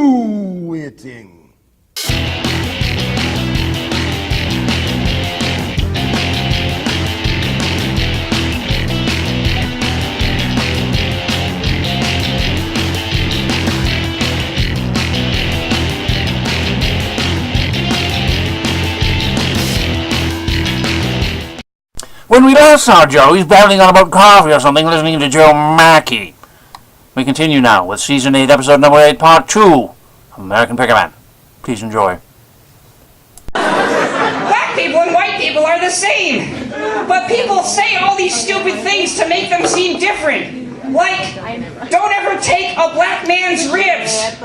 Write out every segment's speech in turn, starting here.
Quitting. When we last saw Joe, he's babbling on about coffee or something, listening to Joe Mackey. We continue now with Season 8, Episode number 8, Part 2 of American Pickerman. Please enjoy. Black people and white people are the same, but people say all these stupid things to make them seem different. Like, don't ever take a black man's ribs.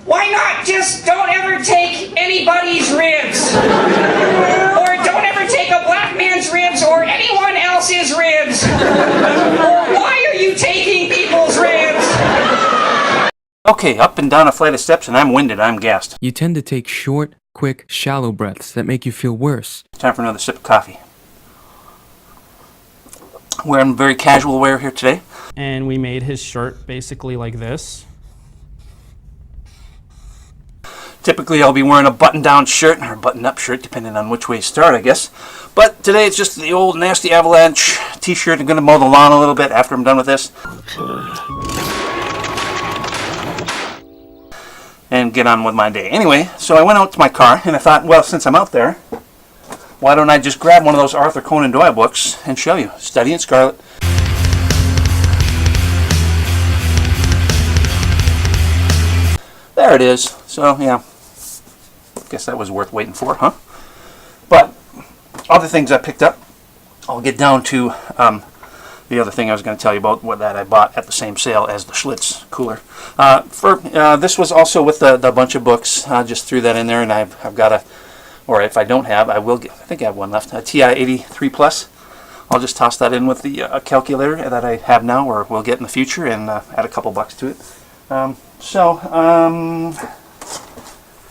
Why not just don't ever take anybody's ribs? Or don't ever take a black man's ribs or anyone else's ribs? Or why are you taking people's ribs? Okay, up and down a flight of steps, and I'm winded, I'm gassed. You tend to take short, quick, shallow breaths that make you feel worse. Time for another sip of coffee. Wearing very casual wear here today. And we made his shirt basically like this. Typically I'll be wearing a button-down shirt, or a button-up shirt, depending on which way you start, I guess. But today it's just the old nasty Avalanche t-shirt. I'm going to mow the lawn a little bit after I'm done with this. And get on with my day. Anyway, so I went out to my car, and I thought, well, since I'm out there, why don't I just grab one of those Arthur Conan Doyle books and show you. Study in Scarlet. There it is. So, yeah. Guess that was worth waiting for, huh? But other things I picked up, I'll get down to the other thing I was going to tell you about, what that I bought at the same sale as the Schlitz cooler. This was also with the bunch of books. I just threw that in there, and I've got a, or if I don't have, I will get, I think I have one left, a TI-83 Plus. I'll just toss that in with the calculator that I have now, or will get in the future, and add a couple bucks to it.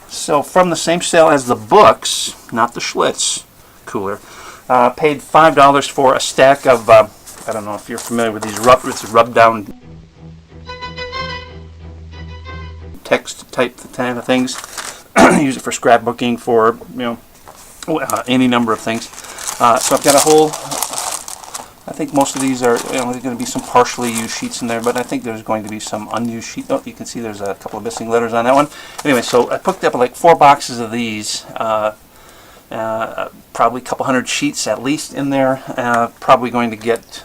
So from the same sale as the books, not the Schlitz cooler, paid $5 for a stack of, I don't know if you're familiar with these rub-down text type kind of things. Use it for scrapbooking, for any number of things. So I've got a whole. I think most of these are, there's going to be some partially used sheets in there, but I think there's going to be some unused sheets. Oh, you can see there's a couple of missing letters on that one. Anyway, so I picked up like 4 boxes of these, probably a couple hundred sheets at least in there. Probably going to get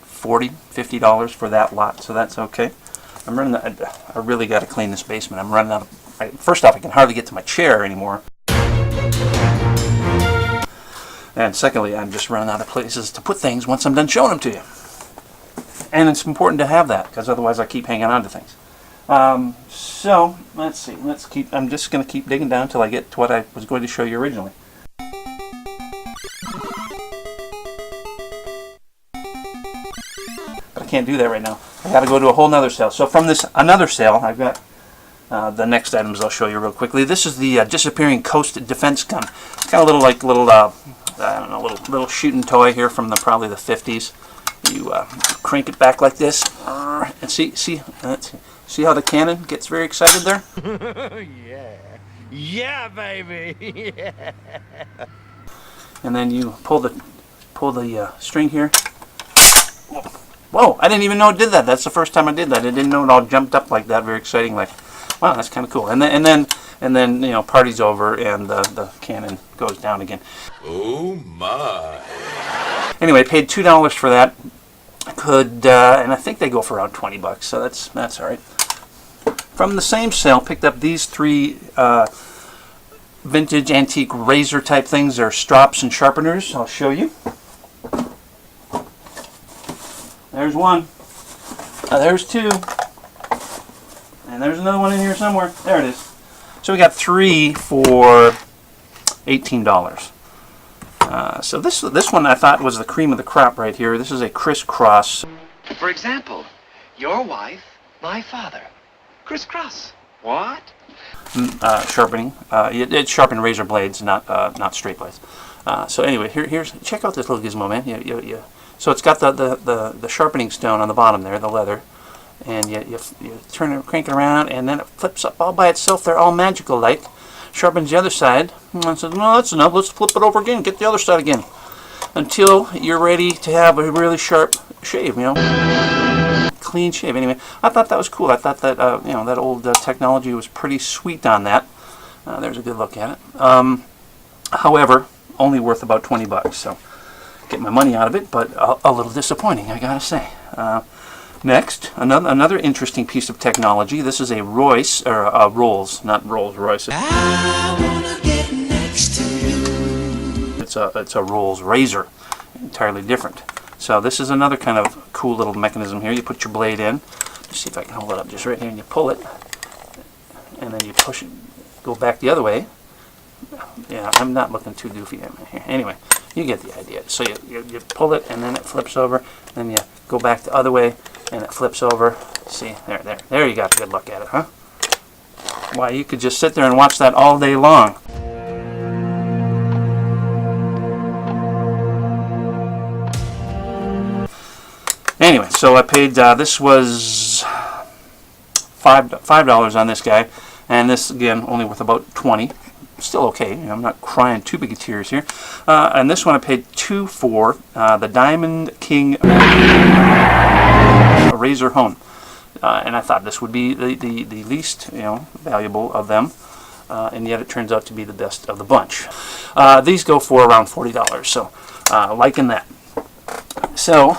$40, $50 for that lot, so that's okay. I'm running. I really got to clean this basement. I'm running out of. First off, I can hardly get to my chair anymore. And secondly, I'm just running out of places to put things once I'm done showing them to you. And it's important to have that, because otherwise I keep hanging on to things. So, let's see. I'm just going to keep digging down until I get to what I was going to show you originally. But I can't do that right now. I got to go to a whole nother sale. So from this another sale, I've got the next items I'll show you real quickly. This is the Disappearing Coast Defense Gun. It's got a little I don't know, little shooting toy here from probably the 50s. You crank it back like this, and see how the cannon gets very excited there. Yeah, baby. Yeah. And then you pull the string here. Whoa! I didn't even know it did that. That's the first time I did that. I didn't know it all jumped up like that. Very exciting. Like, wow, that's kind of cool. And then party's over and the cannon goes down again. Oh my. Anyway, paid $2 for that. And I think they go for around $20, so that's all right. From the same sale, picked up these 3 vintage antique razor type things. They're strops and sharpeners. I'll show you. There's one. There's 2. And there's another one in here somewhere. There it is. So we got 3 for $18. So this one I thought was the cream of the crop right here. This is a crisscross. For example, your wife, my father. Crisscross. What? Sharpening. It's sharpened razor blades, not straight blades. So anyway, here's check out this little gizmo, man. So it's got the sharpening stone on the bottom there, the leather, and you turn it, crank it around, and then it flips up all by itself. They're all magical like. Sharpens the other side. And I said, well, that's enough. Let's flip it over again. Get the other side again. Until you're ready to have a really sharp shave, you know. Clean shave. Anyway, I thought that was cool. I thought that, you know, that old technology was pretty sweet on that. There's a good look at it. However, only worth about 20 bucks. So, get my money out of it, but a little disappointing, I gotta say. Next, another interesting piece of technology. This is a Royce, or a Rolls, not Rolls Royce. I wanna get next to you. It's a Rolls Razor, entirely different. So this is another kind of cool little mechanism here. You put your blade in. Let's see if I can hold it up just right here, and you pull it, and then you push it, go back the other way. Yeah, I'm not looking too goofy here. Anyway, you get the idea. So you pull it, and then it flips over. Then you go back the other way, and it flips over. See, there you got a good look at it, huh? Why, you could just sit there and watch that all day long. Anyway, so I paid, this was $5 on this guy, and this, again, only worth about 20. Still okay, you know, I'm not crying too big of tears here. And this one I paid $2 for, the Diamond King Razor Hone. And I thought this would be the least, you know, valuable of them, and yet it turns out to be the best of the bunch. These go for around $40, so liking that. So,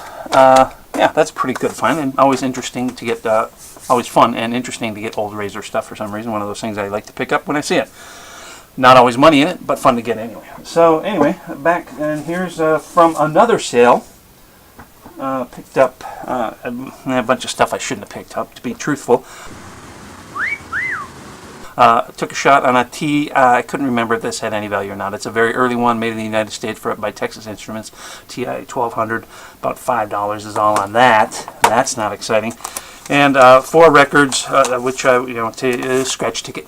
yeah, that's pretty good fun, and always interesting to get, always fun and interesting to get old razor stuff for some reason. One of those things I like to pick up when I see it. Not always money in it, but fun to get anyway. So anyway, back, and here's from another sale. Picked up a bunch of stuff I shouldn't have picked up, to be truthful. Took a shot on a T. I couldn't remember if this had any value or not. It's a very early one, made in the United States by Texas Instruments, TI 1200. About $5 is all on that. That's not exciting. And 4 records, which you know, scratch ticket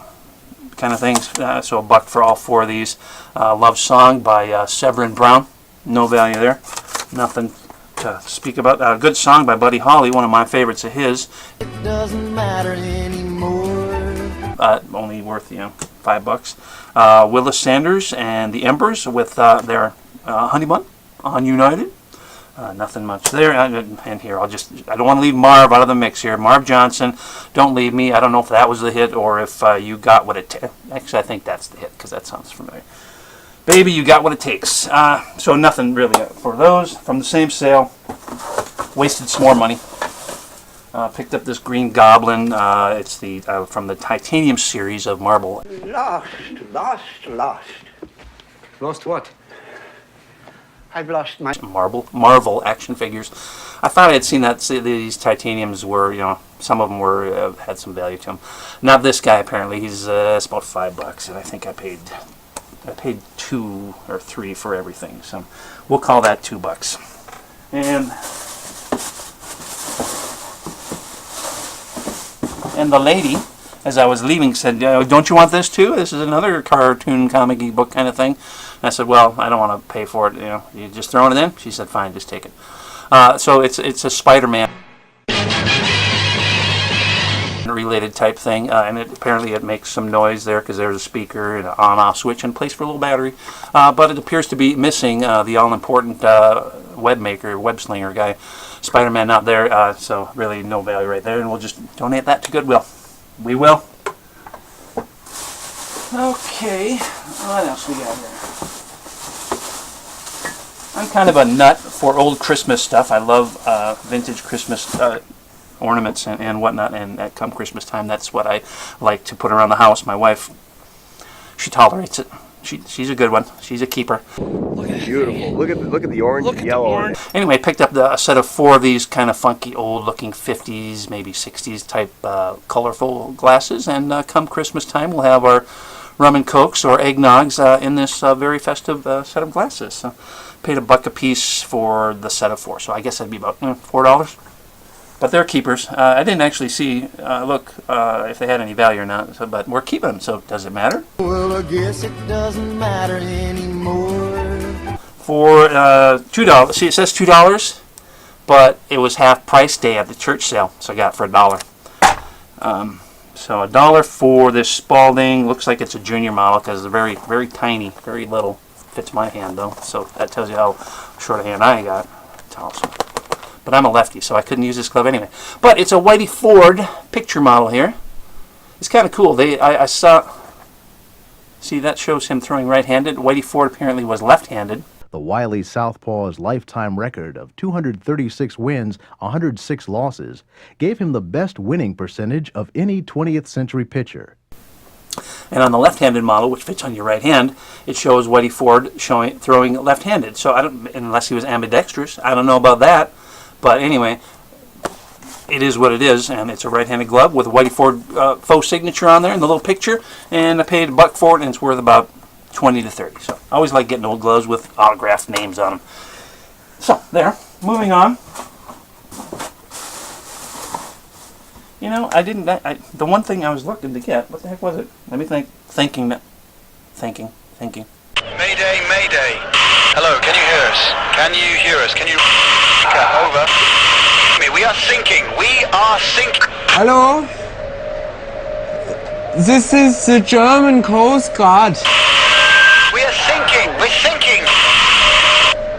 kind of things. So $1 for all 4 of these. Love Song by Severin Brown. No value there. Nothing to speak about. A good song by Buddy Holly, one of my favorites of his. It doesn't matter anymore. Only worth, you know, $5. Willis Sanders and the Embers with their Honey Bun on United. Nothing much there. And here, I don't want to leave Marv out of the mix here. Marv Johnson, Don't Leave Me. I don't know if that was the hit or if You Got What It Takes. Actually, I think that's the hit because that sounds familiar. Baby, You Got What It Takes. So nothing really for those. From the same sale. Wasted some more money. Picked up this Green Goblin. It's the from the Titanium series of marble. Lost. Lost what? I've lost my Marvel action figures. I thought I had seen that these titaniums were, you know, some of them were had some value to them. Not this guy apparently. He's it's about $5, and I think I paid 2 or 3 for everything. So we'll call that $2. And the lady, as I was leaving, said, don't you want this too? This is another cartoon comic book kind of thing. And I said, well, I don't want to pay for it. You know, you just throwing it in? She said, fine, just take it. So it's a Spider-Man related type thing, and apparently it makes some noise there because there's a speaker and an on-off switch and place for a little battery. But it appears to be missing the all-important web slinger guy. Spider-Man not there, so really no value right there, and we'll just donate that to Goodwill. We will. Okay, what else we got here? I'm kind of a nut for old Christmas stuff. I love vintage Christmas ornaments and whatnot, and come Christmas time, that's what I like to put around the house. My wife, she tolerates it. She's a good one. She's a keeper. beautiful. Look at the orange and yellow. Anyway, I picked up a set of 4 of these kind of funky old looking 50s, maybe 60s type colorful glasses, and come Christmas time we'll have our rum and cokes or eggnogs in this very festive set of glasses. So paid $1 a piece for the set of 4, so I guess that'd be about $4. But they're keepers. I didn't actually see, if they had any value or not, so, but we're keeping them, so does it matter? Well, I guess it doesn't matter anymore. For $2, see it says $2, but it was half price day at the church sale, so I got it for $1. So $1 for this Spalding. Looks like it's a junior model because it's very, very tiny, very little. Fits my hand though, so that tells you how short a hand I got. It's awesome. But I'm a lefty, so I couldn't use this glove anyway. But it's a Whitey Ford picture model here. It's kind of cool. I saw. See, that shows him throwing right-handed. Whitey Ford apparently was left-handed. The wily Southpaw's lifetime record of 236 wins, 106 losses, gave him the best winning percentage of any 20th century pitcher. And on the left-handed model, which fits on your right hand, it shows Whitey Ford throwing left-handed. So I don't, unless he was ambidextrous, I don't know about that. But anyway, it is what it is, and it's a right-handed glove with a Whitey Ford faux signature on there in the little picture. And I paid $1 for it, and it's worth about 20 to 30. So I always like getting old gloves with autographed names on them. So there, moving on. You know, the one thing I was looking to get, what the heck was it? Let me think. Thinking. Mayday, mayday. Hello, can you hear us? Can you hear us? Can you... Over. We are sinking. We are sinking. Hello? This is the German Coast Guard. We are sinking. We're sinking.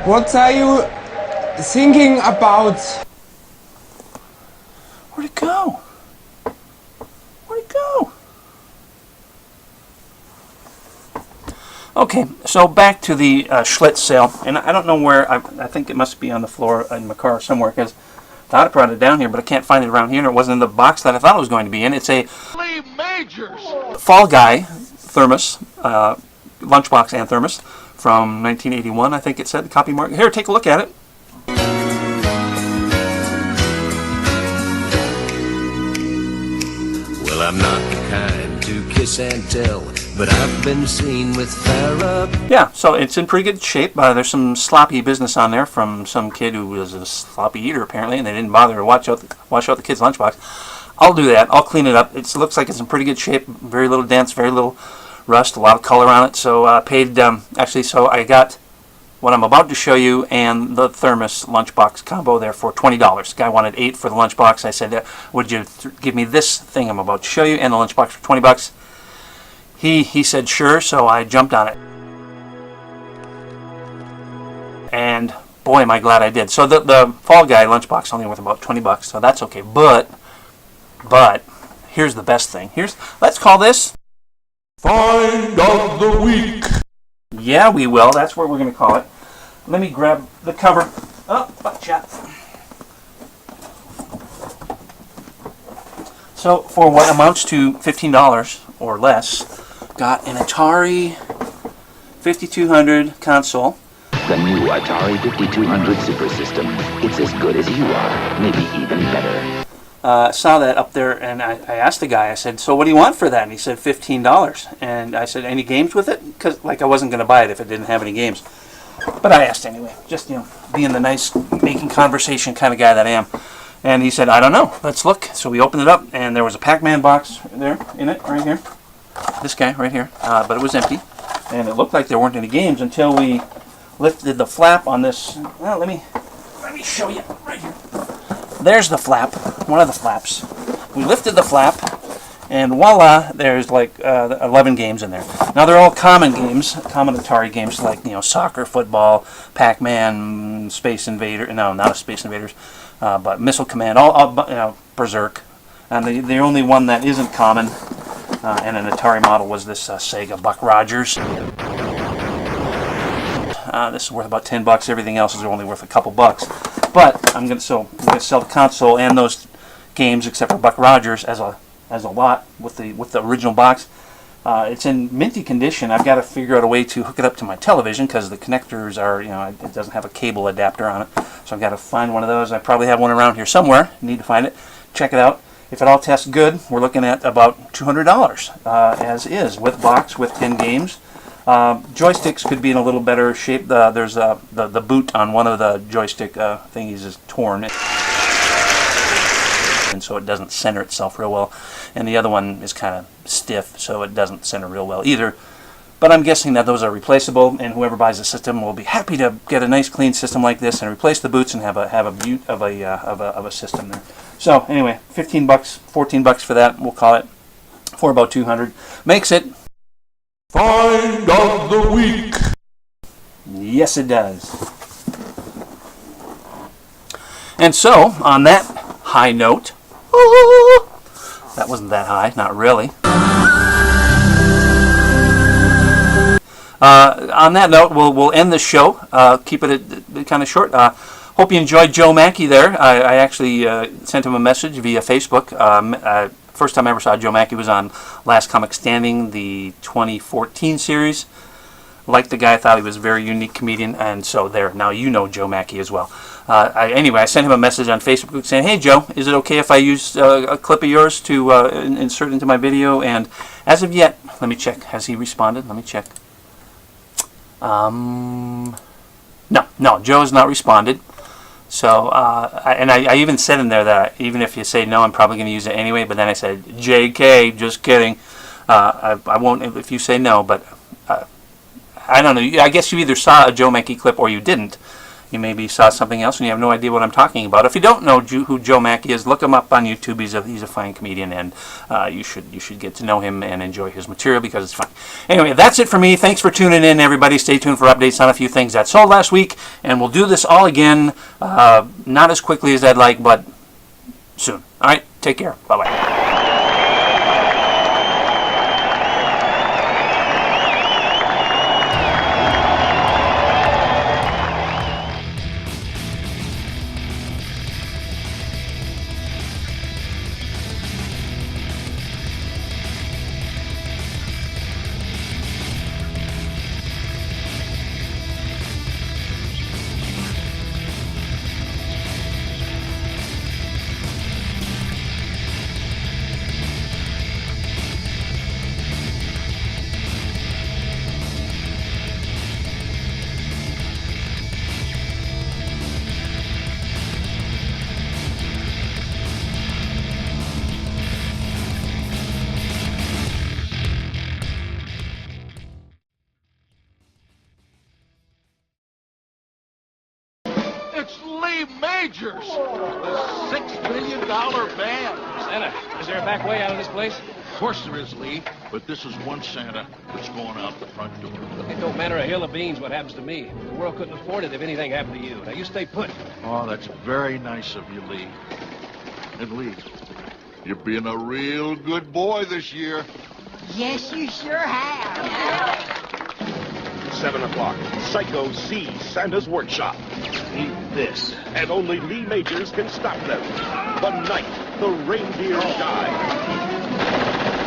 What are you thinking about? Where'd it go? Where'd it go? Okay, so back to the Schlitz sale, and I don't know where. I think it must be on the floor in my car somewhere, because I thought I brought it down here, but I can't find it around here, and it wasn't in the box that I thought it was going to be in. It's a Fall Guy thermos, lunchbox and thermos, from 1981, I think it said, the copy mark. Here, take a look at it. Well, I'm not the kind to kiss and tell, but I've been seen with fairer. Yeah, so it's in pretty good shape. There's some sloppy business on there from some kid who was a sloppy eater, apparently, and they didn't bother to wash out the kid's lunchbox. I'll do that. I'll clean it up. It looks like it's in pretty good shape. Very little dents, very little rust, a lot of color on it. So I paid, so I got what I'm about to show you and the thermos lunchbox combo there for $20. The guy wanted 8 for the lunchbox. I said, would you give me this thing I'm about to show you and the lunchbox for $20? He said sure, so I jumped on it. And boy, am I glad I did. So the Fall Guy lunchbox only worth about $20, so that's okay. But here's the best thing. Let's call this Find of the Week. Yeah, we will. That's what we're going to call it. Let me grab the cover. Oh, buckshot. So for what amounts to $15 or less, got an Atari 5200 console. The new Atari 5200 Super System. It's as good as you are, maybe even better. Saw that up there, and I asked the guy, I said, so what do you want for that? And he said $15. And I said, any games with it? Because I wasn't going to buy it if it didn't have any games. But I asked anyway, just, being the nice, making conversation kind of guy that I am. And he said, I don't know, let's look. So we opened it up, and there was a Pac-Man box there, in it, right here. This guy, right here. But it was empty. And it looked like there weren't any games until we lifted the flap on this. Well, let me show you, right here. There's the flap, one of the flaps. We lifted the flap, and voila, there's like 11 games in there. Now they're all common games, common Atari games like soccer, football, Pac-Man, Space Invader. No, not a Space Invaders, but Missile Command, all Berserk. And the only one that isn't common and an Atari model was this Sega Buck Rogers. This is worth about $10. Everything else is only worth a couple bucks. But I'm gonna sell the console and those games, except for Buck Rogers, as a lot with the original box. It's in minty condition. I've got to figure out a way to hook it up to my television because the connectors are, it doesn't have a cable adapter on it. So I've got to find one of those. I probably have one around here somewhere. Need to find it. Check it out. If it all tests good, we're looking at about $200 as is, with box, with 10 games. Joysticks could be in a little better shape. There's the boot on one of the joystick thingies is torn, and so it doesn't center itself real well. And the other one is kind of stiff, so it doesn't center real well either. but I'm guessing that those are replaceable, and whoever buys the system will be happy to get a nice clean system like this and replace the boots and have a beaut of a system there. So anyway, 15 bucks, 14 bucks for that, we'll call it, for about 200. Makes it Find of the week. Yes, it does. And so, on that high note, that wasn't that high, not really. On that note, we'll end the show. Keep it kind of short. Hope you enjoyed Joe Mackey there. I actually sent him a message via Facebook. First time I ever saw Joe Mackey was on Last Comic Standing, the 2014 series. Liked the guy, thought he was a very unique comedian, and so there. Now you know Joe Mackey as well. Anyway, I sent him a message on Facebook saying, "Hey Joe, is it okay if I use a clip of yours to insert into my video?" And as of yet, let me check. Has he responded? Let me check. No, Joe has not responded. So, I even said in there that even if you say no, I'm probably going to use it anyway. But then I said, "JK, just kidding. I won't if you say no." But I don't know. I guess you either saw a Joe Mackey clip or you didn't. You maybe saw something else and you have no idea what I'm talking about. If you don't know who Joe Mackey is, look him up on YouTube. He's a fine comedian, and you should get to know him and enjoy his material because it's fun. Anyway, that's it for me. Thanks for tuning in, everybody. Stay tuned for updates on a few things that sold last week, and we'll do this all again. Not as quickly as I'd like, but soon. All right, take care. Bye-bye. It's Lee Majors, the $6 million man. Santa, is there a back way out of this place? Of course there is, Lee, but this is one Santa that's going out the front door. Look, it don't matter a hill of beans what happens to me. The world couldn't afford it if anything happened to you. Now, you stay put. Oh, that's very nice of you, Lee. And Lee, you're being a real good boy this year. Yes, you sure have. 7 o'clock. Psycho sees Santa's workshop. Need this, and only Lee Majors can stop them. The night the reindeer died.